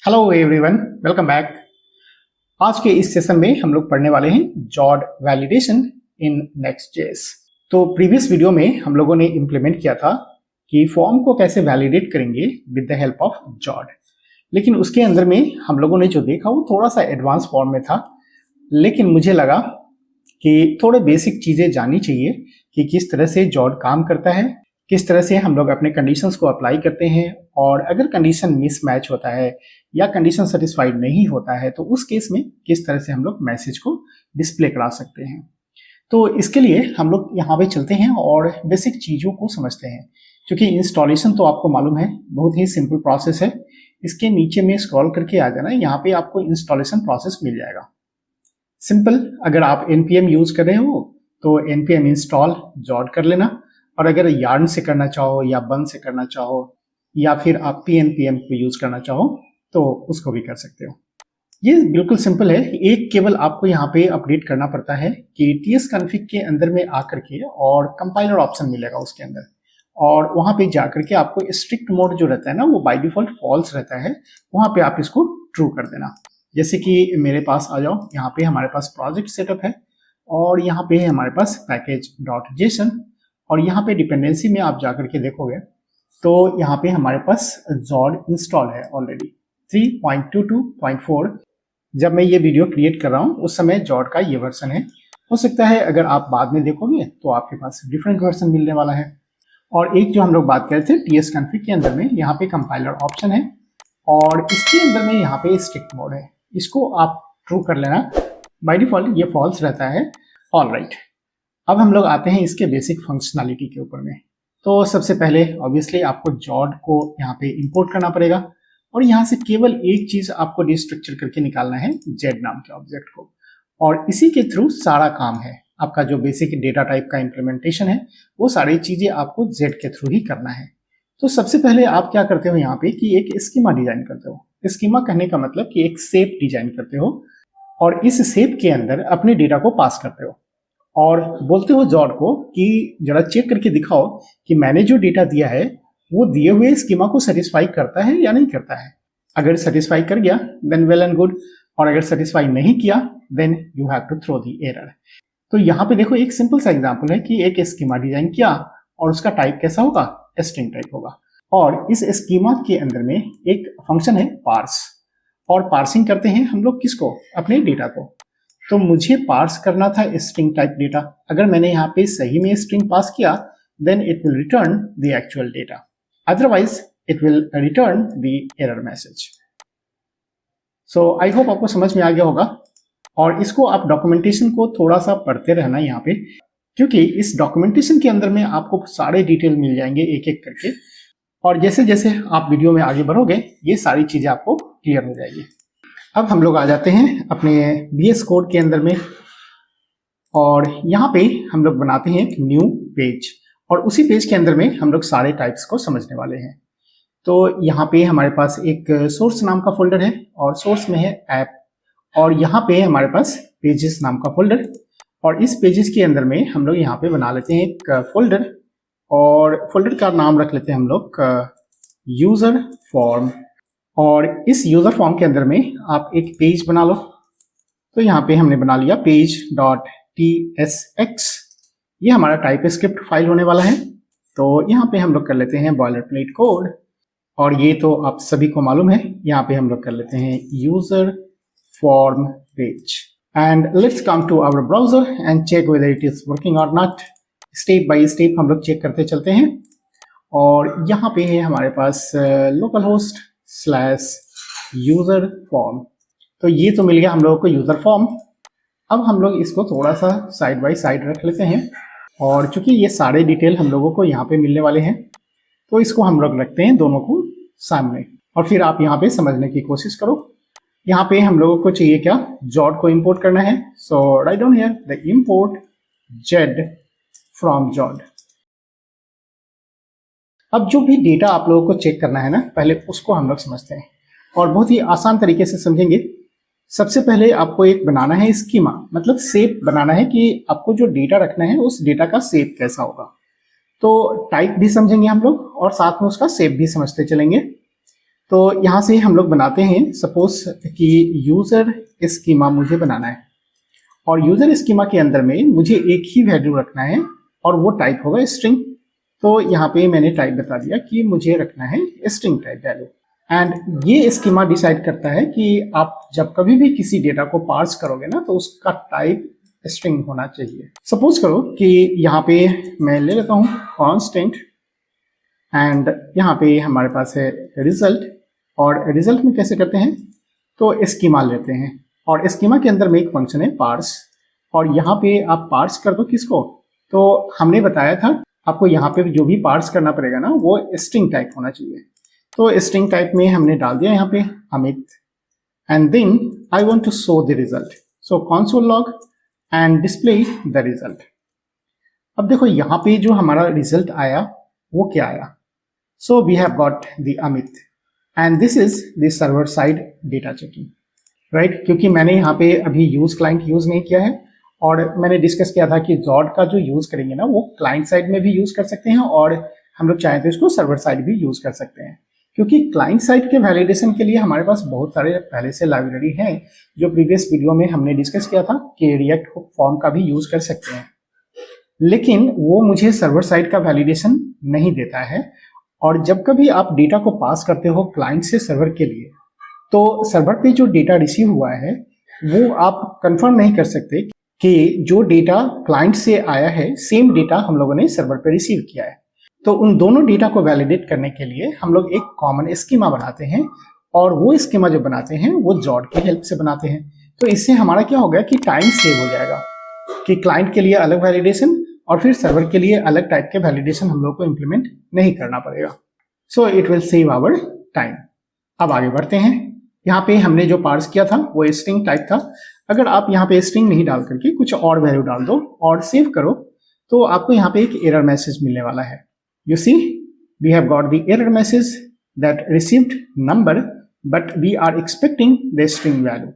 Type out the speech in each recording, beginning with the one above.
Hello everyone, welcome back. आज के इस सेशन में हम लोग पढ़ने वाले हैं जॉड वैलिडेशन इन नेक्स्ट.जेएस। तो प्रीवियस वीडियो में हम लोगों ने इम्प्लीमेंट किया था कि फॉर्म को कैसे वैलिडेट करेंगे with the help of jawed, लेकिन उसके अंदर में हम लोगों ने जो देखा वो थोड़ा सा एडवांस फॉर्म में था। लेकिन मुझे लगा कि थोड़े बेसिक चीज़ें जाननी चाहिए कि किस तरह से जॉड काम करता है, किस तरह से हम लोग अपने कंडीशंस को अप्लाई करते हैं, और अगर कंडीशन मिसमैच होता है या कंडीशन सेटिस्फाइड नहीं होता है तो उस केस में किस तरह से हम लोग मैसेज को डिस्प्ले करा सकते हैं। तो इसके लिए हम लोग यहाँ पे चलते हैं और बेसिक चीज़ों को समझते हैं। क्योंकि इंस्टॉलेशन तो आपको मालूम है बहुत ही सिंपल प्रोसेस है। इसके नीचे में स्क्रॉल करके आ जाना, यहाँ पे आपको इंस्टॉलेशन प्रोसेस मिल जाएगा। सिंपल, अगर आप npm यूज कर रहे हो तो npm इंस्टॉल जॉड कर लेना, और अगर yarn से करना चाहो या बन से करना चाहो या फिर आप pnpm को यूज करना चाहो तो उसको भी कर सकते हो। ये बिल्कुल सिंपल है। एक केवल आपको यहाँ पे अपडेट करना पड़ता है कि tsconfig के अंदर में आकर के और कंपाइलर ऑप्शन मिलेगा उसके अंदर, और वहां पे जाकर के आपको स्ट्रिक्ट मोड जो रहता है ना वो बाय डिफॉल्ट फॉल्स रहता है, वहां पे आप इसको ट्रू कर देना। जैसे कि मेरे पास आ जाओ, यहाँ पे हमारे पास प्रोजेक्ट सेटअप है और यहाँ पे है हमारे पास पैकेज.json, और यहाँ पे डिपेंडेंसी में आप जाकर के देखोगे तो यहाँ पे हमारे पास जॉड इंस्टॉल है ऑलरेडी 3.22.4। जब मैं ये वीडियो क्रिएट कर रहा हूँ उस समय जॉड का ये वर्जन है। हो सकता है अगर आप बाद में देखोगे तो आपके पास डिफरेंट वर्जन मिलने वाला है। और एक जो हम लोग बात कर रहे थे tsconfig के अंदर में, यहाँ पे कंपाइलर ऑप्शन है और इसके अंदर में यहाँ पे स्ट्रिक्ट मोड है, इसको आप ट्रू कर लेना। बाय डिफॉल्ट ये फॉल्स रहता है। ऑलराइट, अब हम लोग आते हैं इसके बेसिक फंक्शनैलिटी के ऊपर में। तो सबसे पहले ऑब्वियसली आपको जॉड को यहाँ पे इंपोर्ट करना पड़ेगा, और यहाँ से केवल एक चीज आपको डिस्ट्रक्चर करके निकालना है, जेड नाम के ऑब्जेक्ट को, और इसी के थ्रू सारा काम है। आपका जो बेसिक डेटा टाइप का इम्प्लीमेंटेशन है वो सारी चीजें आपको जेड के थ्रू ही करना है। तो सबसे पहले आप क्या करते हो यहाँ पे कि एक स्कीमा डिजाइन करते हो। स्कीमा कहने का मतलब कि एक शेप डिजाइन करते हो और इस शेप के अंदर अपने डेटा को पास करते हो और बोलते हो जॉड को कि जरा चेक करके दिखाओ कि मैंने जो डेटा दिया है वो दिए हुए स्कीमा को सेटिस्फाई करता है या नहीं करता है। अगर सेटिस्फाई कर गया देन वेल एंड गुड, और अगर सेटिस्फाई नहीं किया then you have to throw the error. तो यहाँ पे देखो एक सिंपल सा एग्जांपल है कि एक स्कीमा डिजाइन किया और उसका टाइप कैसा होगा, स्ट्रिंग टाइप होगा, और इस स्कीमा के अंदर में एक फंक्शन है पार्स, और पार्सिंग करते हैं हम लोग किसको, अपने डेटा को। तो मुझे पार्स करना था स्ट्रिंग टाइप डेटा। अगर मैंने यहाँ पे सही में स्ट्रिंग पास किया then it will return the actual data, otherwise it will return the error message. So I hope आपको समझ में आ गया होगा, और इसको आप डॉक्यूमेंटेशन को थोड़ा सा पढ़ते रहना यहाँ पे, क्योंकि इस डॉक्यूमेंटेशन के अंदर में आपको सारे डिटेल मिल जाएंगे एक एक करके, और जैसे जैसे आप वीडियो में आगे बढ़ोगे ये सारी चीजें आपको क्लियर हो जाएगी। अब हम लोग आ जाते हैं अपने VS कोड के अंदर में, और यहाँ पे हम लोग बनाते हैं एक न्यू पेज, और उसी पेज के अंदर में हम लोग सारे टाइप्स को समझने वाले हैं। तो यहाँ पे हमारे पास एक सोर्स नाम का फोल्डर है और सोर्स में है ऐप, और यहाँ पे हमारे पास पेजेस नाम का फोल्डर, और इस पेजेस के अंदर में हम लोग यहाँ पे बना लेते हैं एक फोल्डर, और फोल्डर का नाम रख लेते हैं हम लोग यूजर फॉर्म, और इस यूजर फॉर्म के अंदर में आप एक पेज बना लो। तो यहाँ पे हमने बना लिया page.tsx, ये हमारा टाइप स्क्रिप्ट फाइल होने वाला है। तो यहाँ पे हम लोग कर लेते हैं बॉयलर प्लेट कोड, और ये तो आप सभी को मालूम है। यहाँ पे हम लोग कर लेते हैं user form page, and let's come to our browser and check whether it is working और नॉट। स्टेप बाय स्टेप हम लोग चेक करते चलते हैं, और यहाँ पे है हमारे पास लोकल होस्ट /यूजर फॉर्म। तो ये तो मिल गया हम लोगों को यूजर फॉर्म। अब हम लोग इसको थोड़ा सा साइड बाय साइड रख लेते हैं, और चूंकि ये सारे डिटेल हम लोगों को यहाँ पे मिलने वाले हैं तो इसको हम लोग रखते हैं दोनों को सामने, और फिर आप यहाँ पे समझने की कोशिश करो। यहाँ पे हम लोगों को चाहिए क्या, जॉड को इंपोर्ट करना है। So write down here the import Z from Zod. अब जो भी डेटा आप लोगों को चेक करना है ना, पहले उसको हम लोग समझते हैं और बहुत ही आसान तरीके से समझेंगे। सबसे पहले आपको एक बनाना है स्कीमा, मतलब शेप बनाना है कि आपको जो डेटा रखना है उस डेटा का शेप कैसा होगा। तो टाइप भी समझेंगे हम लोग और साथ में उसका शेप भी समझते चलेंगे। तो यहाँ से हम लोग बनाते हैं, सपोज कि यूजर स्कीमा मुझे बनाना है और यूजर स्कीमा के अंदर में मुझे एक ही वैल्यू रखना है और वो टाइप होगा स्ट्रिंग। तो यहाँ पे मैंने टाइप बता दिया कि मुझे रखना है स्ट्रिंग टाइप वैल्यू। एंड ये स्कीमा डिसाइड करता है कि आप जब कभी भी किसी डेटा को पार्स करोगे ना, तो उसका टाइप स्ट्रिंग होना चाहिए। सपोज करो कि यहाँ पे मैं ले लेता हूँ कांस्टेंट एंड यहाँ पे हमारे पास है रिजल्ट, और रिजल्ट में कैसे करते हैं, तो स्कीमा लेते हैं और स्कीमा के अंदर में एक फंक्शन है पार्स, और यहाँ पे आप पार्स कर दो किसको, तो हमने बताया था आपको यहाँ पे जो भी पार्स करना पड़ेगा ना वो स्ट्रिंग टाइप होना चाहिए। तो स्ट्रिंग टाइप में हमने डाल दिया यहाँ पे Amit, and then I want to show the result, so console log and display the result. अब देखो यहाँ पे जो हमारा रिजल्ट आया वो क्या आया, so we have got the Amit and this is the server side data checking, right. क्योंकि मैंने यहाँ पे अभी यूज क्लाइंट यूज नहीं किया है, और मैंने डिस्कस किया था कि जॉड का जो यूज करेंगे ना वो क्लाइंट साइड में भी यूज कर सकते हैं और हम लोग चाहें तो इसको सर्वर साइड भी यूज कर सकते हैं। क्योंकि क्लाइंट साइड के वैलिडेशन के लिए हमारे पास बहुत सारे पहले से लाइब्रेरी हैं, जो प्रीवियस वीडियो में हमने डिस्कस किया था कि रिएक्ट फॉर्म का भी यूज कर सकते हैं, लेकिन वो मुझे सर्वर साइड का वैलिडेशन नहीं देता है। और जब कभी आप डेटा को पास करते हो क्लाइंट से सर्वर के लिए, तो सर्वर पे जो डेटा रिसीव हुआ है वो आप कंफर्म नहीं कर सकते कि जो डेटा क्लाइंट से आया है सेम डेटा हम लोगों ने सर्वर पे रिसीव किया है। तो उन दोनों डेटा को वैलिडेट करने के लिए हम लोग एक कॉमन स्कीमा बनाते हैं, और वो स्कीमा जो बनाते हैं वो जॉड की हेल्प से बनाते हैं। तो इससे हमारा क्या होगा कि टाइम सेव हो जाएगा, कि क्लाइंट के लिए अलग वैलिडेशन और फिर सर्वर के लिए अलग टाइप के वैलिडेशन हम लोग को इम्प्लीमेंट नहीं करना पड़ेगा। So it will save our time. अब आगे बढ़ते हैं। यहाँ पे हमने जो पार्स किया था वो स्ट्रिंग टाइप था। अगर आप यहाँ पे स्ट्रिंग नहीं डाल करके कुछ और वैल्यू डाल दो और सेव करो, तो आपको यहाँ पे एक एरर मैसेज मिलने वाला है। You see we have got the error message that received number but we are expecting the string value,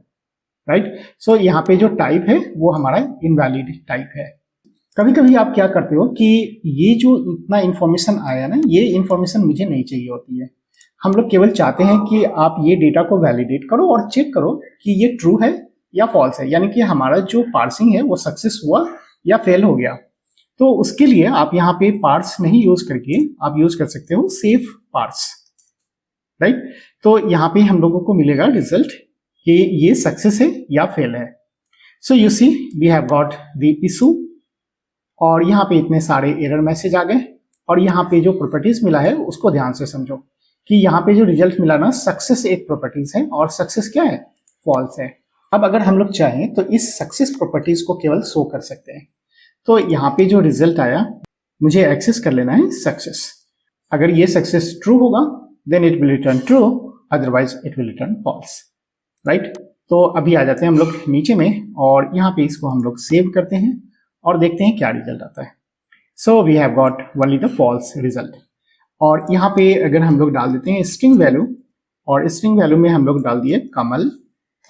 right. So यहाँ पे जो टाइप है वो हमारा इनवैलिड टाइप है। कभी कभी आप क्या करते हो कि ये जो इतना इंफॉर्मेशन आया ना, ये इंफॉर्मेशन मुझे नहीं चाहिए होती है। हम लोग केवल चाहते हैं कि आप ये डेटा को वैलिडेट करो और चेक करो कि ये ट्रू है या फॉल्स है, यानी कि हमारा जो पार्सिंग है वो सक्सेस हुआ या फेल हो गया। तो उसके लिए आप यहाँ पे पार्स नहीं यूज करके आप यूज कर सकते हो सेफ पार्स, राइट। तो यहाँ पे हम लोगों को मिलेगा रिजल्ट कि ये सक्सेस है या फेल है। So you see we have got the issue, और यहाँ पे इतने सारे एरर मैसेज आ गए, और यहाँ पे जो प्रॉपर्टीज मिला है उसको ध्यान से समझो कि यहाँ पे जो रिजल्ट मिला ना, सक्सेस एक प्रॉपर्टीज है और सक्सेस क्या है, फॉल्स है। अब अगर हम लोग चाहें तो इस सक्सेस प्रॉपर्टीज को केवल शो कर सकते हैं। तो यहाँ पे जो रिजल्ट आया मुझे एक्सेस कर लेना है सक्सेस। अगर ये सक्सेस ट्रू होगा then it will return true, otherwise it will return false, right. तो अभी आ जाते हैं हम लोग नीचे में, और यहाँ पे इसको हम लोग सेव करते हैं और देखते हैं क्या रिजल्ट आता है। So we have got only the false result. और यहाँ पे अगर हम लोग डाल देते हैं स्ट्रिंग वैल्यू, और स्ट्रिंग वैल्यू में हम लोग डाल दिए Kamal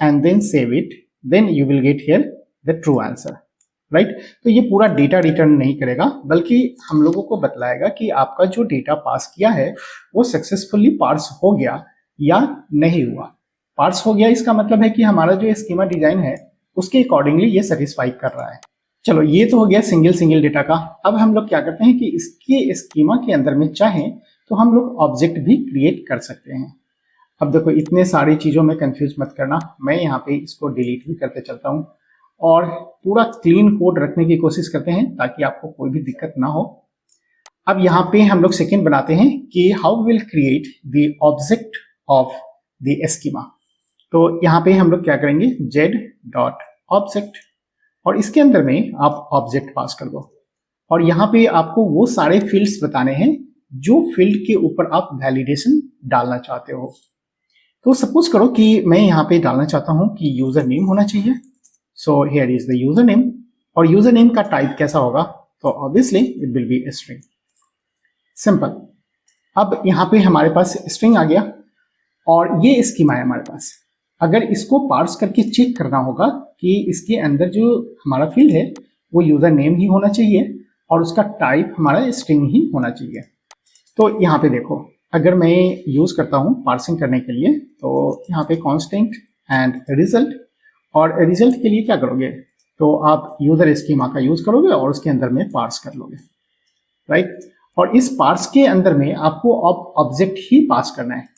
and then save it, then you will get here the true answer, right. तो ये पूरा डेटा रिटर्न नहीं करेगा, बल्कि हम लोगों को बतलाएगा कि आपका जो डेटा पास किया है वो सक्सेसफुली पार्स हो गया या नहीं हुआ। पार्स हो गया इसका मतलब है कि हमारा जो स्कीमा डिजाइन है उसके अकॉर्डिंगली ये सेटिस्फाई कर रहा है। चलो ये तो हो गया सिंगल डेटा का। अब हम लोग क्या करते हैं कि इसके स्कीमा के अंदर में चाहें तो हम लोग ऑब्जेक्ट भी क्रिएट कर सकते हैं। अब देखो इतने सारी चीज़ों में कंफ्यूज मत करना, मैं यहाँ पे इसको डिलीट भी करते चलता हूँ और पूरा क्लीन कोड रखने की कोशिश करते हैं ताकि आपको कोई भी दिक्कत ना हो। अब यहाँ पे हम लोग सेकेंड बनाते हैं कि how will create the object of the schema. तो यहाँ पे हम लोग क्या करेंगे, z.object, और इसके अंदर में आप ऑब्जेक्ट पास कर दो, और यहाँ पे आपको वो सारे फील्ड्स बताने हैं जो फील्ड के ऊपर आप वैलिडेशन डालना चाहते हो। तो सपोज करो कि मैं यहाँ पे डालना चाहता हूँ कि यूजर नेम होना चाहिए। सो here is the user name, और यूजर नेम का टाइप कैसा होगा, तो obviously it will be string, simple. अब यहाँ पे हमारे पास स्ट्रिंग आ गया और ये स्कीमा है हमारे पास। अगर इसको पार्स करके चेक करना होगा कि इसके अंदर जो हमारा फील्ड है वो यूजर नेम ही होना चाहिए और उसका टाइप हमारा स्ट्रिंग ही होना चाहिए। तो यहाँ पे देखो अगर मैं यूज़ करता हूँ पार्सिंग करने के लिए, तो यहाँ पे कांस्टेंट एंड रिजल्ट, और रिजल्ट के लिए क्या करोगे, तो आप यूज़र स्कीमा का यूज़ करोगे और उसके अंदर में पार्स कर लोगे, राइट। और इस पार्स के अंदर में आपको ऑब्जेक्ट ही पास करना है,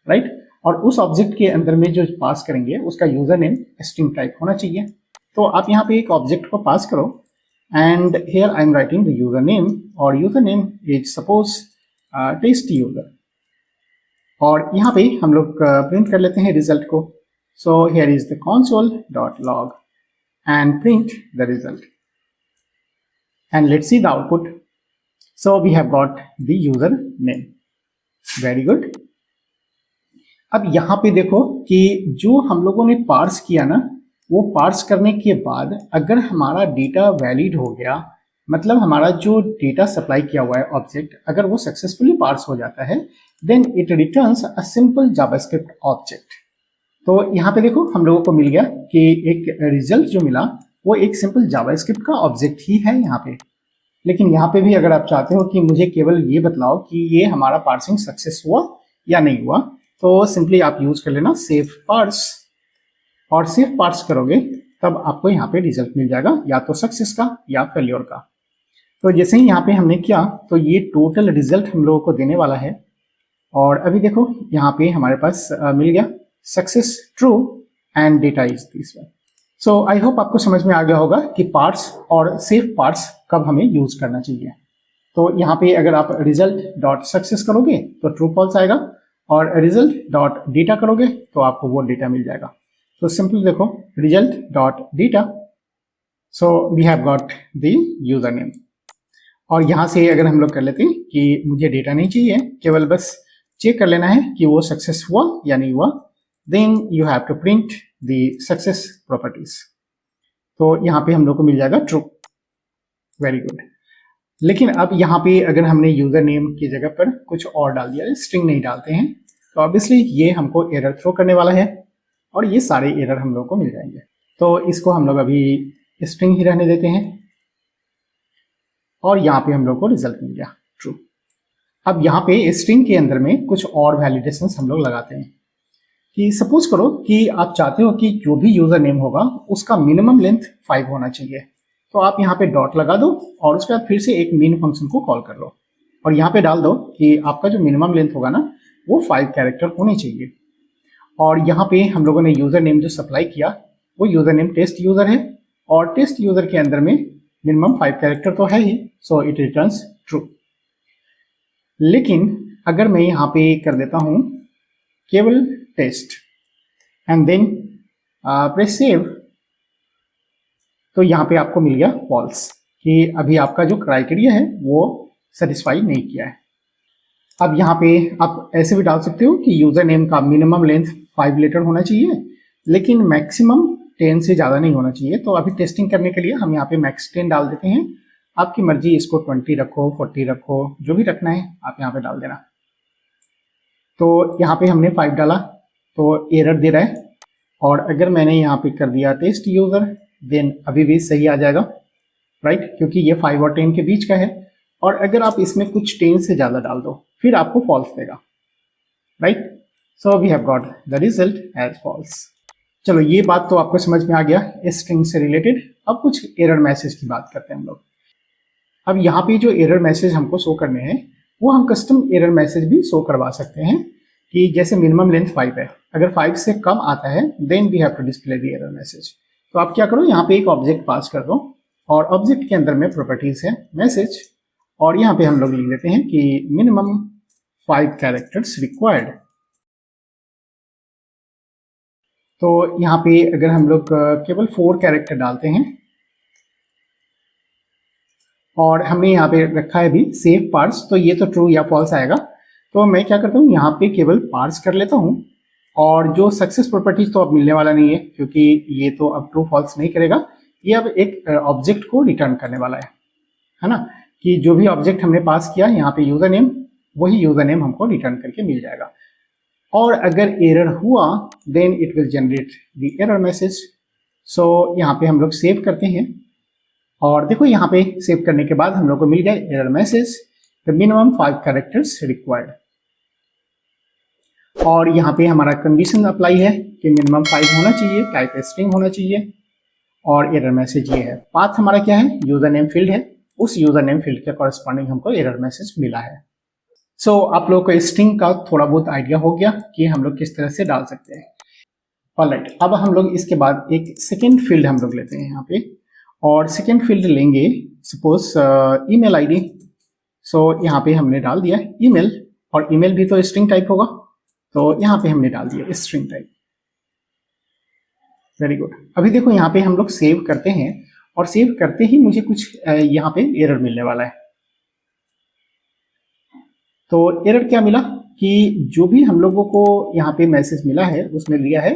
राइट। और उस ऑब्जेक्ट के अंदर में जो पास करेंगे उसका यूजर नेम स्ट्रिंग टाइप होना चाहिए। तो आप यहाँ पे एक ऑब्जेक्ट को पास करो and here I am writing the user name, और user name is suppose test user, और यहाँ पे हम लोग प्रिंट कर लेते हैं रिजल्ट को। So here is the console.log and print the result and let's see the output. So we have got the user name, very good. अब यहाँ पे देखो कि जो हम लोगों ने पार्स किया ना, वो पार्स करने के बाद अगर हमारा डेटा वैलिड हो गया, मतलब हमारा जो डेटा सप्लाई किया हुआ है ऑब्जेक्ट, अगर वो सक्सेसफुली पार्स हो जाता है, then it returns a simple JavaScript object. तो यहाँ पे देखो हम लोगों को मिल गया कि एक रिजल्ट जो मिला वो एक सिंपल जावास्क्रिप्ट का ऑब्जेक्ट ही है यहाँ पे। लेकिन यहाँ पे भी अगर आप चाहते हो कि मुझे केवल ये बतलाओ कि ये हमारा पार्सिंग सक्सेस हुआ या नहीं हुआ, तो सिंपली आप यूज कर लेना सेव पार्स, और सेव पार्स करोगे तब आपको यहाँ पे रिजल्ट मिल जाएगा, या तो सक्सेस का या फेल्योर का। तो जैसे ही यहाँ पे हमने किया तो ये टोटल रिजल्ट हम लोगों को देने वाला है। और अभी देखो यहाँ पे हमारे पास मिल गया success true and data is this one. So I hope आपको समझ में आ गया होगा कि पार्स और सेव पार्स कब हमें यूज करना चाहिए। तो यहाँ पे अगर आप रिजल्ट डॉट सक्सेस करोगे तो ट्रू फॉल्स आएगा, और रिजल्ट डॉट डेटा करोगे तो आपको वो डेटा मिल जाएगा। तो सिंपल देखो result dot data, so we have got the user name. और यहाँ से अगर हम लोग कर लेते हैं कि मुझे डेटा नहीं चाहिए, केवल बस चेक कर लेना है कि वो सक्सेस हुआ या नहीं हुआ, then you have to print the success properties. तो यहाँ पे हम लोग को मिल जाएगा ट्रू, वेरी गुड। लेकिन अब यहाँ पे अगर हमने यूजर नेम की जगह पर कुछ और डाल दिया, स्ट्रिंग नहीं डालते हैं, तो ऑब्वियसली ये हमको एरर थ्रो करने वाला है, और ये सारे एरर हम लोग को मिल जाएंगे। तो इसको हम लोग अभी स्ट्रिंग ही रहने देते हैं, और यहाँ पे हम लोग को रिजल्ट मिल गया ट्रू। अब यहाँ पे स्ट्रिंग के अंदर में कुछ और वैलिडेशंस हम लोग लगाते हैं कि सपोज करो कि आप चाहते हो कि जो भी यूजर नेम होगा उसका मिनिमम लेंथ 5 होना चाहिए, तो आप यहाँ पे डॉट लगा दो और उसके बाद फिर से एक मेन फंक्शन को कॉल कर लो, और यहाँ पे डाल दो कि आपका जो मिनिमम लेंथ होगा ना वो 5 कैरेक्टर होने चाहिए। और यहाँ पे हम लोगों ने यूजर नेम जो सप्लाई किया वो यूजर नेम टेस्ट यूजर है, और टेस्ट यूजर के अंदर में मिनिमम 5 कैरेक्टर तो है ही, सो इट रिटर्न्स ट्रू। लेकिन अगर मैं यहाँ पे कर देता हूँ केवल test and then press save, तो यहाँ पे आपको मिल गया फॉल्स, कि अभी आपका जो क्राइटेरिया है वो सेटिस्फाई नहीं किया है। अब यहाँ पे आप ऐसे भी डाल सकते हो कि यूजर नेम का मिनिमम लेंथ 5 लेटर होना चाहिए, लेकिन मैक्सिमम 10 से ज़्यादा नहीं होना चाहिए। तो अभी टेस्टिंग करने के लिए हम यहाँ पे मैक्स 10 डाल देते हैं, आपकी मर्जी, इसको 20 रखो, 40 रखो, जो भी रखना है आप यहाँ पे डाल देना। तो यहाँ पे हमने 5 डाला तो एरर दे रहा है, और अगर मैंने यहाँ पे कर दिया टेस्ट यूजर, देन अभी भी सही आ जाएगा, राइट, क्योंकि ये 5 और 10 के बीच का है। और अगर आप इसमें कुछ 10 से ज़्यादा डाल दो फिर आपको फॉल्स देगा, right. So we have got the result as false. चलो ये बात तो आपको समझ में आ गया स्ट्रिंग से रिलेटेड। अब कुछ एरर मैसेज की बात करते हैं हम लोग। अब यहाँ पे जो एरर मैसेज हमको शो करने हैं वो हम कस्टम एरर मैसेज भी शो करवा सकते हैं, कि जैसे मिनिमम लेंथ 5 है, अगर 5 से कम आता है then we have to display the error message. तो आप क्या करो, यहाँ पे एक ऑब्जेक्ट पास कर दो, और ऑब्जेक्ट के अंदर में प्रॉपर्टीज है मैसेज, और यहाँ पे हम लोग लिख देते हैं कि मिनिमम 5 कैरेक्टर्स रिक्वायर्ड। तो यहाँ पे अगर हम लोग केवल 4 कैरेक्टर डालते हैं, और हमने यहाँ पे रखा है भी सेव पार्स, तो ये तो ट्रू या फॉल्स आएगा। तो मैं क्या करता हूँ, यहाँ पे केवल पार्स कर लेता हूँ, और जो सक्सेस प्रॉपर्टीज तो अब मिलने वाला नहीं है, क्योंकि ये तो अब ट्रू फॉल्स नहीं करेगा, ये अब एक ऑब्जेक्ट को रिटर्न करने वाला है ना, कि जो भी ऑब्जेक्ट हमने पास किया यहाँ पे यूजर नेम, वही यूजर नेम हमको रिटर्न करके मिल जाएगा। और अगर एरर हुआ then it will generate the error message. So यहाँ पे हम लोग सेव करते हैं, और देखो यहाँ पे सेव करने के बाद हम लोग को मिल गया error message, the minimum 5 characters required. और यहाँ पे हमारा कंडीशन अप्लाई है कि मिनिमम 5 होना चाहिए, टाइप स्ट्रिंग होना चाहिए, और एरर मैसेज ये है। पाथ हमारा क्या है, यूजर नेम फील्ड है, उस यूजर नेम फील्ड के कॉरेस्पॉन्डिंग हमको एरर मैसेज मिला है। सो आप लोगों को स्ट्रिंग का थोड़ा बहुत आइडिया हो गया कि हम लोग किस तरह से डाल सकते हैं। ऑलराइट, अब हम लोग इसके बाद एक सेकेंड फील्ड हम लोग लेते हैं यहाँ पे, और सेकेंड फील्ड लेंगे सपोज ईमेल आईडी। सो यहाँ पे हमने डाल दिया ईमेल, और ईमेल भी तो स्ट्रिंग टाइप होगा, तो यहाँ पे हमने डाल दिया स्ट्रिंग टाइप। Very good. अभी देखो यहाँ पे हम लोग सेव करते हैं, और सेव करते ही मुझे कुछ यहाँ पे एरर मिलने वाला है। तो एरर क्या मिला कि जो भी हम लोगों को यहाँ पे मैसेज मिला है उसमें दिया है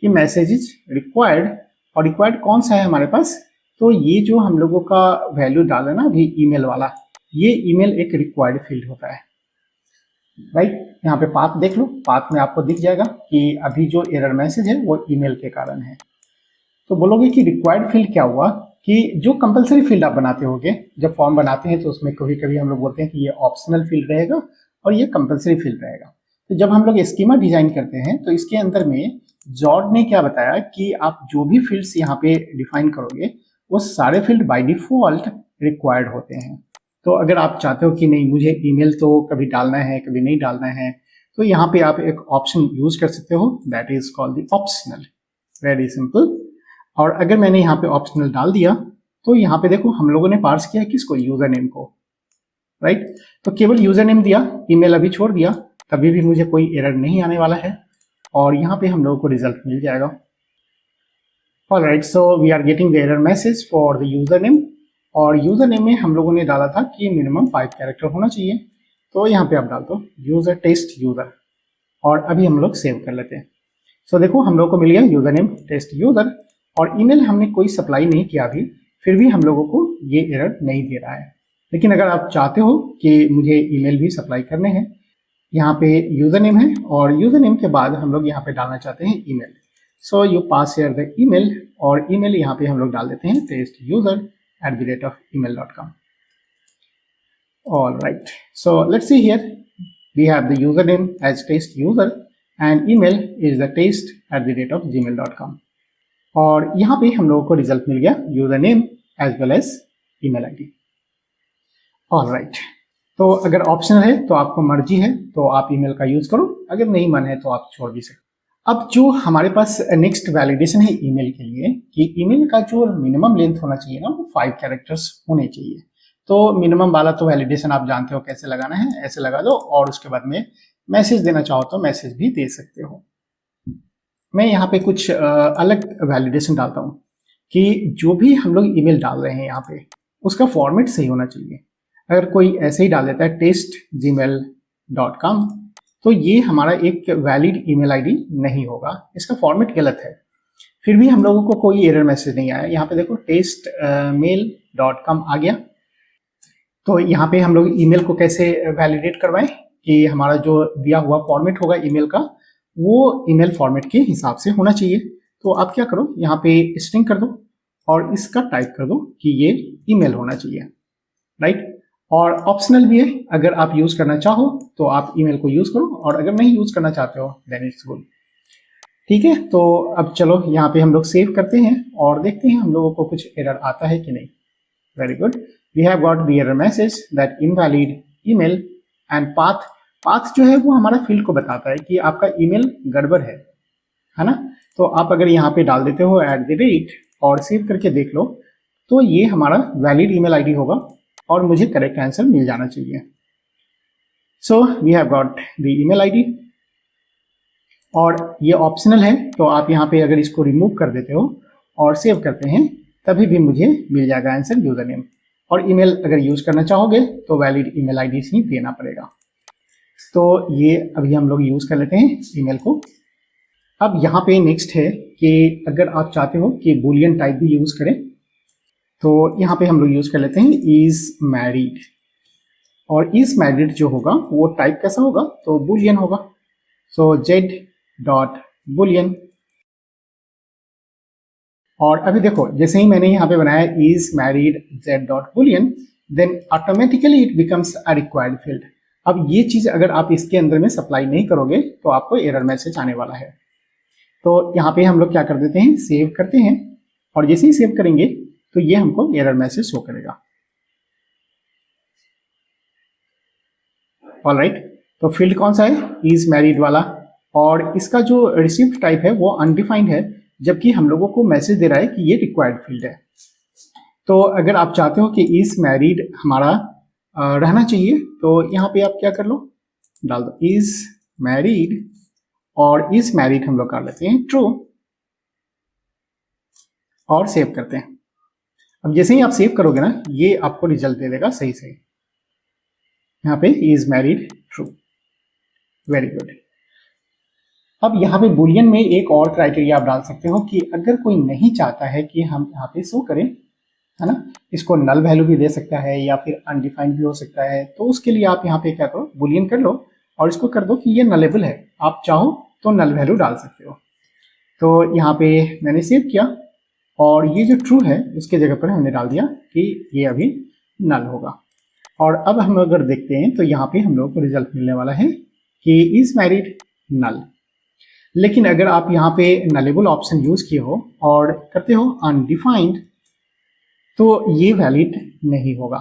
कि मैसेज इज रिक्वायर्ड, और रिक्वायर्ड कौन सा है हमारे पास, तो ये जो हम लोगों का वैल्यू डाला ना अभी ईमेल वाला, ये ईमेल एक रिक्वायर्ड फील्ड होता है, राइट। यहाँ पे पाथ देख लो, पाथ में आपको दिख जाएगा कि अभी जो एरर मैसेज है वो ईमेल के कारण है। तो बोलोगे कि रिक्वायर्ड फील्ड क्या हुआ, कि जो कंपलसरी फील्ड आप बनाते होगे, जब फॉर्म बनाते हैं तो उसमें कभी कभी हम लोग बोलते हैं कि ये ऑप्शनल फील्ड रहेगा और ये कंपलसरी फील्ड रहेगा। तो जब हम लोग स्कीमा डिजाइन करते हैं तो इसके अंदर में जॉर्ड ने क्या बताया कि आप जो भी फील्ड्स यहाँ पे डिफाइन करोगे वो सारे फील्ड बाय डिफॉल्ट रिक्वायर्ड होते हैं। तो अगर आप चाहते हो कि नहीं मुझे ईमेल तो कभी डालना है कभी नहीं डालना है, तो यहाँ पे आप एक ऑप्शन यूज कर सकते हो, that is called the optional. Very simple. और अगर मैंने यहाँ पे ऑप्शनल डाल दिया तो यहाँ पे देखो हम लोगों ने पार्स किया किसको, यूजर नेम को, राइट। तो केवल यूजर नेम दिया, ईमेल अभी छोड़ दिया, तभी भी मुझे कोई एरर नहीं आने वाला है, और यहाँ पे हम लोगों को रिजल्ट मिल जाएगा। Alright, so we are getting the error message for the user name, और यूजर नेम में हम लोगों ने डाला था कि मिनिमम 5 कैरेक्टर होना चाहिए, तो यहाँ पे आप डाल दो यूजर टेस्ट यूजर, और अभी हम लोग सेव कर लेते हैं। सो देखो हम लोग को मिल गया यूजर नेम टेस्ट यूजर, और ईमेल हमने कोई सप्लाई नहीं किया अभी, फिर भी हम लोगों को ये एरर नहीं दे रहा है। लेकिन अगर आप चाहते हो कि मुझे ईमेल भी सप्लाई करने हैं, यहाँ पे यूजर नेम है, और यूजर नेम के बाद हम लोग यहाँ पे डालना चाहते हैं email. So you pass here the email, और ईमेल यहाँ पे हम लोग डाल देते हैं testUser@email.com। All right, so let's see here, we have the username as testUser and email is the test@gmail.com, और यहाँ पे हम लोगों को रिजल्ट मिल गया user name as well as email ID. All right, तो अगर ऑप्शनल है तो आपको मर्जी है तो आप ईमेल का यूज करो, अगर नहीं मन है तो आप छोड़ भी सकते। अब जो हमारे पास नेक्स्ट वैलिडेशन है ईमेल के लिए, कि ईमेल का जो मिनिमम लेंथ होना चाहिए ना वो 5 कैरेक्टर्स होने चाहिए। तो मिनिमम वाला तो वैलिडेशन आप जानते हो कैसे लगाना है, ऐसे लगा दो, और उसके बाद में मैसेज देना चाहो तो मैसेज भी दे सकते हो। मैं यहाँ पे कुछ अलग वैलिडेशन डालता हूँ कि जो भी हम लोग ईमेल डाल रहे हैं यहाँ पे उसका फॉर्मेट सही होना चाहिए। अगर कोई ऐसे ही डाल देता है testgmail.com, तो ये हमारा एक वैलिड ईमेल आईडी नहीं होगा, इसका फॉर्मेट गलत है। फिर भी हम लोगों को कोई एरर मैसेज नहीं आया। यहाँ पे देखो testmail.com आ गया। तो यहाँ पे हम लोग ईमेल को कैसे वैलिडेट करवाएं कि हमारा जो दिया हुआ फॉर्मेट होगा ईमेल का वो ईमेल फॉर्मेट के हिसाब से होना चाहिए। तो आप क्या करो, यहाँ पे स्ट्रिंग कर दो और इसका टाइप कर दो कि ये ईमेल होना चाहिए, राइट। और ऑप्शनल भी है, अगर आप यूज करना चाहो तो आप ईमेल को यूज करो, और अगर नहीं यूज करना चाहते हो देन इट्स गुड, ठीक है। तो अब चलो यहाँ पे हम लोग सेव करते हैं और देखते हैं हम लोगों को कुछ एरर आता है कि नहीं। Very good, we have got the error message that invalid email and path. Path जो है वो हमारा फील्ड को बताता है कि आपका ईमेल गड़बड़ है ना। तो आप अगर यहाँ पे डाल देते हो @ और सेव करके देख लो तो ये हमारा वैलिड ईमेल आईडी होगा और मुझे करेक्ट आंसर मिल जाना चाहिए। So we have got the email ID, और ये ऑप्शनल है तो आप यहाँ पे अगर इसको रिमूव कर देते हो और सेव करते हैं तभी भी मुझे मिल जाएगा आंसर यूजर नेम। और ईमेल अगर यूज करना चाहोगे तो वैलिड ईमेल आईडी ही देना पड़ेगा। तो ये अभी हम लोग यूज कर लेते हैं ईमेल को। अब यहाँ पे नेक्स्ट है कि अगर आप चाहते हो कि बूलियन टाइप भी यूज करें तो यहाँ पे हम लोग यूज कर लेते हैं इज मैरिड, और इज मैरिड जो होगा वो टाइप कैसा होगा, तो बूलियन होगा। सो z.boolean, और अभी देखो जैसे ही मैंने यहाँ पे बनाया is married z.boolean, then automatically it becomes a required field. अब ये चीज अगर आप इसके अंदर में सप्लाई नहीं करोगे तो आपको एरर मैसेज आने वाला है। तो यहाँ पे हम लोग क्या कर देते हैं, सेव करते हैं, और जैसे ही सेव करेंगे तो ये हमको एरर मैसेज शो करेगा। ऑलराइट, तो फील्ड कौन सा है, इज मैरिड वाला, और इसका जो रिसीव्ड टाइप है वो अनडिफाइंड है, जबकि हम लोगों को मैसेज दे रहा है कि ये रिक्वायर्ड फील्ड है। तो अगर आप चाहते हो कि इज मैरिड हमारा रहना चाहिए तो यहाँ पे आप क्या कर लो, डाल दो इज मैरिड, और इज मैरिड हम लोग कर लेते हैं ट्रू, और सेव करते हैं। अब जैसे ही आप सेव करोगे ना, ये आपको रिजल्ट दे देगा सही सही। यहाँ पे is married true, very good. अब यहाँ पे बुलियन में एक और क्राइटेरिया आप डाल सकते हो कि अगर कोई नहीं चाहता है कि हम यहाँ पे शो करें, है ना, इसको नल वैल्यू भी दे सकता है या फिर अनडिफाइंड भी हो सकता है, तो उसके लिए आप यहाँ पे क्या करो, बुलियन कर लो और इसको कर दो कि ये नलेबल है। आप चाहो तो नल वैल्यू डाल सकते हो। तो यहाँ पे मैंने सेव किया, और ये जो ट्रू है उसके जगह पर हमने डाल दिया कि ये अभी नल होगा। और अब हम अगर देखते हैं तो यहाँ पे हम लोगों को रिजल्ट मिलने वाला है कि इज मैरिड नल। लेकिन अगर आप यहाँ पे नलेबल ऑप्शन यूज किए हो और करते हो अनडिफाइंड, तो ये वैलिड नहीं होगा,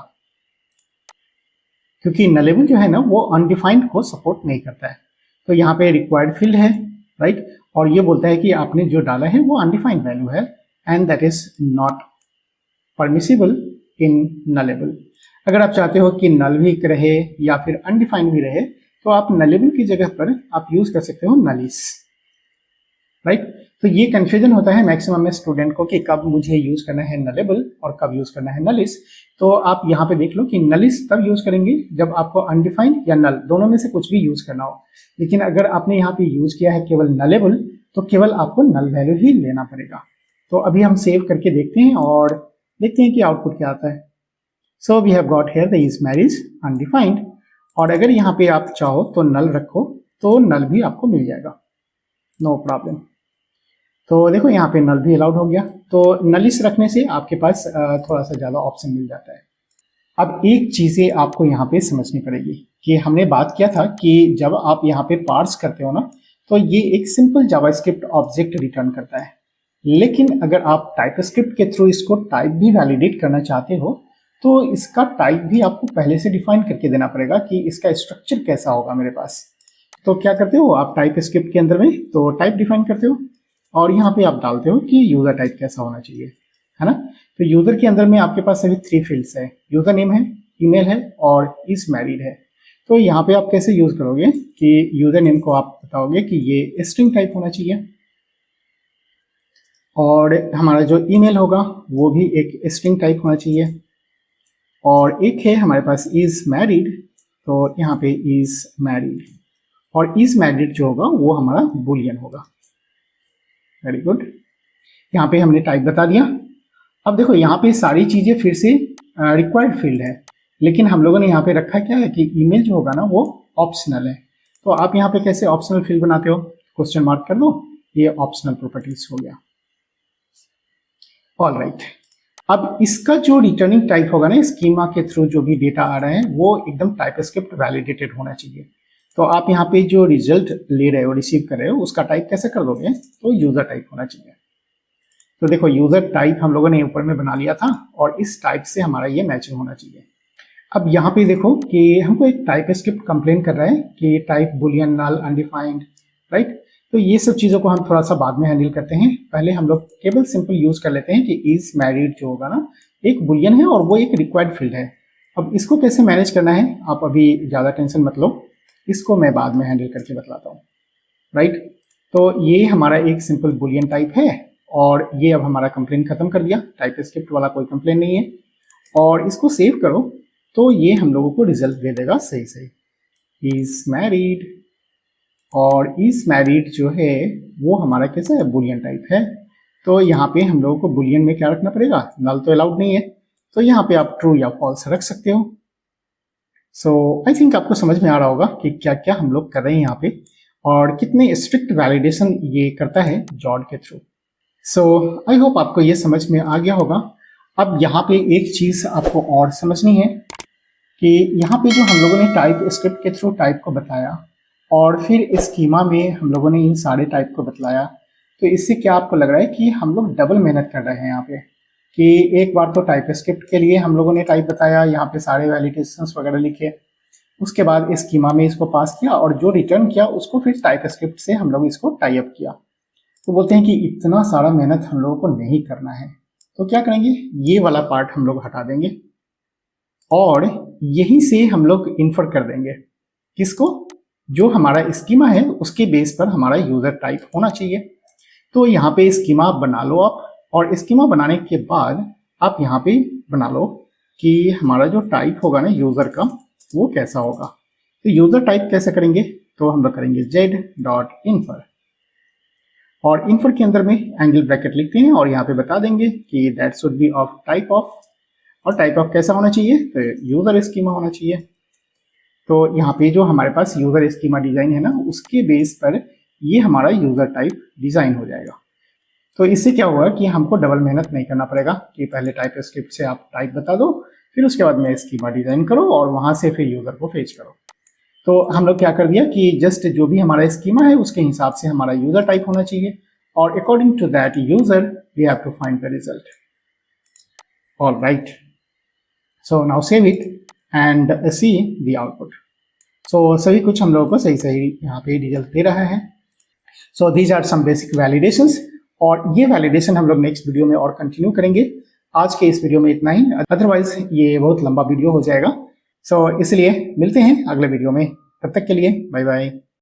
क्योंकि नलेबल जो है ना वो अनडिफाइंड को सपोर्ट नहीं करता है। तो यहाँ पे रिक्वायर्ड फील्ड है, राइट, और ये बोलता है कि आपने जो डाला है वो अनडिफाइंड वैल्यू है, and that is not permissible in nullable. अगर आप चाहते हो कि नल भी रहे या फिर अनडिफाइंड भी रहे, तो आप नलेबल की जगह पर आप यूज कर सकते हो नलिस, राइट। तो ये कंफ्यूजन होता है मैक्सिमम में स्टूडेंट को कि कब मुझे यूज करना है नलेबल और कब यूज करना है नलिस। तो आप यहाँ पे देख लो कि नलिस तब यूज करेंगे जब आपको अनडिफाइंड या नल दोनों में से कुछ भी यूज करना हो। लेकिन अगर आपने यहाँ पे यूज किया है केवल नलेबल, तो केवल आपको नल वैल्यू ही लेना पड़ेगा। तो अभी हम सेव करके देखते हैं और देखते हैं कि आउटपुट क्या आता है। So we have got here the is marriage undefined, और अगर यहाँ पे आप चाहो तो नल रखो तो नल भी आपको मिल जाएगा, नो प्रॉब्लम। तो देखो यहाँ पे नल भी अलाउड हो गया। तो नलिस रखने से आपके पास थोड़ा सा ज़्यादा ऑप्शन मिल जाता है। अब एक चीज़ें आपको यहाँ पे समझनी पड़ेगी कि हमने बात किया था कि जब आप यहाँ पे पार्स करते हो ना, तो ये एक सिंपल जावास्क्रिप्ट ऑब्जेक्ट रिटर्न करता है। लेकिन अगर आप टाइपस्क्रिप्ट के थ्रू इसको टाइप भी वैलिडेट करना चाहते हो, तो इसका टाइप भी आपको पहले से डिफाइन करके देना पड़ेगा कि इसका स्ट्रक्चर कैसा होगा मेरे पास। तो क्या करते हो आप टाइप स्क्रिप्ट के अंदर में, तो टाइप डिफाइन करते हो और यहाँ पे आप डालते हो कि यूजर टाइप कैसा होना चाहिए, है ना। तो यूजर के अंदर में आपके पास सभी 3 फील्ड्स है, यूजर नेम है, ईमेल है और इज मैरिड है। तो यहाँ पे आप कैसे यूज करोगे कि यूजर नेम को आप बताओगे कि ये स्ट्रिंग टाइप होना चाहिए, और हमारा जो ईमेल होगा वो भी एक स्ट्रिंग टाइप होना चाहिए, और एक है हमारे पास इज मैरिड, तो यहाँ पे इज मैरिड, और इज मैरिड जो होगा वो हमारा बुलियन होगा। वेरी गुड, यहाँ पे हमने टाइप बता दिया। अब देखो यहाँ पे सारी चीजें फिर से रिक्वायर्ड फील्ड है, लेकिन हम लोगों ने यहाँ पे रखा क्या है कि ईमेल जो होगा ना वो ऑप्शनल है। तो आप यहाँ पे कैसे ऑप्शनल फील्ड बनाते हो, क्वेश्चन मार्क कर दो, ये ऑप्शनल प्रॉपर्टीज हो गया। ऑल राइट, अब इसका जो रिटर्निंग टाइप होगा ना, स्कीमा के थ्रू जो भी डेटा आ रहा है वो एकदम टाइपस्क्रिप्ट वैलिडेटेड होना चाहिए। तो आप यहाँ पे जो रिजल्ट ले रहे हो, रिसीव कर रहे हो, उसका टाइप कैसे कर दोगे, तो यूजर टाइप होना चाहिए। तो देखो यूजर टाइप हम लोगों ने ऊपर में बना लिया था, और इस टाइप से हमारा ये मैचिंग होना चाहिए। अब यहाँ पे देखो कि हमको एक टाइप स्क्रिप्ट कंप्लेन कर रहा है कि टाइप बुलियन, नल, अनडिफाइंड, राइट। तो ये सब चीज़ों को हम थोड़ा सा बाद में हैंडल करते हैं। पहले हम लोग केवल सिंपल यूज कर लेते हैं कि इज मैरिड जो होगा ना, एक बुलियन है और वो एक रिक्वायर्ड फील्ड है। अब इसको कैसे मैनेज करना है आप अभी ज़्यादा टेंशन मत लो, इसको मैं बाद में हैंडल करके बतलाता हूँ, राइट। तो ये हमारा एक सिंपल बुलियन टाइप है, और ये अब हमारा कंप्लेन खत्म कर दिया, टाइप स्क्रिप्ट वाला कोई कंप्लेन नहीं है। और इसको सेव करो तो ये हम लोगों को रिजल्ट दे देगा सही सही, इज मैरिड, और इज मैरिड जो है वो हमारा कैसा है, बुलियन टाइप है। तो यहाँ पे हम लोगों को बुलियन में क्या रखना पड़ेगा, नल तो अलाउड नहीं है, तो यहाँ पे आप ट्रू या फॉल्स रख सकते हो। सो आई थिंक आपको समझ में आ रहा होगा कि क्या क्या हम लोग कर रहे हैं यहाँ पे, और कितने स्ट्रिक्ट वैलिडेशन ये करता है जॉड के थ्रू। सो आई होप आपको ये समझ में आ गया होगा। अब यहाँ पे एक चीज आपको और समझनी है कि यहाँ पे जो हम लोगों ने टाइप स्क्रिप्ट के थ्रू टाइप को बताया और फिर स्कीमा में हम लोगों ने इन सारे टाइप को बतलाया, तो इससे क्या आपको लग रहा है कि हम लोग डबल मेहनत कर रहे हैं यहाँ पे, कि एक बार तो टाइप स्क्रिप्ट के लिए हम लोगों ने टाइप बताया, यहाँ पे सारे वैलिडेशंस वगैरह लिखे, उसके बाद स्कीमा में इसको पास किया और जो रिटर्न किया उसको फिर टाइप स्क्रिप्ट से हम लोग इसको टाई अप किया। तो बोलते हैं कि इतना सारा मेहनत हम लोगों को नहीं करना है, तो क्या करेंगे, ये वाला पार्ट हम लोग हटा देंगे और यहीं से हम लोग इन्फर कर देंगे किसको, जो हमारा स्कीमा है उसके बेस पर हमारा यूजर टाइप होना चाहिए। तो यहाँ पे स्कीमा बना लो आप, और स्कीमा बनाने के बाद आप यहाँ पे बना लो कि हमारा जो टाइप होगा ना यूजर का वो कैसा होगा। तो यूजर टाइप कैसे करेंगे, तो हम लोग करेंगे z.infer और इन्फर के अंदर में एंगल ब्रैकेट लिखते हैं और यहाँ पे बता देंगे कि that should be of type of, और टाइप ऑफ कैसा होना चाहिए, तो यूजर स्कीमा होना चाहिए। तो यहाँ पे जो हमारे पास यूजर स्कीमा डिजाइन है ना, उसके बेस पर ये हमारा यूजर टाइप डिजाइन हो जाएगा। तो इससे क्या होगा कि हमको डबल मेहनत नहीं करना पड़ेगा कि पहले टाइप स्क्रिप्ट से आप टाइप बता दो, फिर उसके बाद में स्कीमा डिजाइन करो और वहां से फिर यूजर को फेच करो। तो हम लोग क्या कर दिया कि जस्ट जो भी हमारा स्कीमा है उसके हिसाब से हमारा यूजर टाइप होना चाहिए और according to that user we have to find the result. Alright, so now save it and see the output. So सभी कुछ हम लोगों को सही सही यहाँ पे रिजल्ट दे रहा है। So these are some basic validations, और ये वैलिडेशन हम लोग नेक्स्ट वीडियो में और कंटिन्यू करेंगे। आज के इस वीडियो में इतना ही, अदरवाइज ये बहुत लंबा वीडियो हो जाएगा। सो इसलिए मिलते हैं अगले वीडियो में, तब तक के लिए बाय बाय।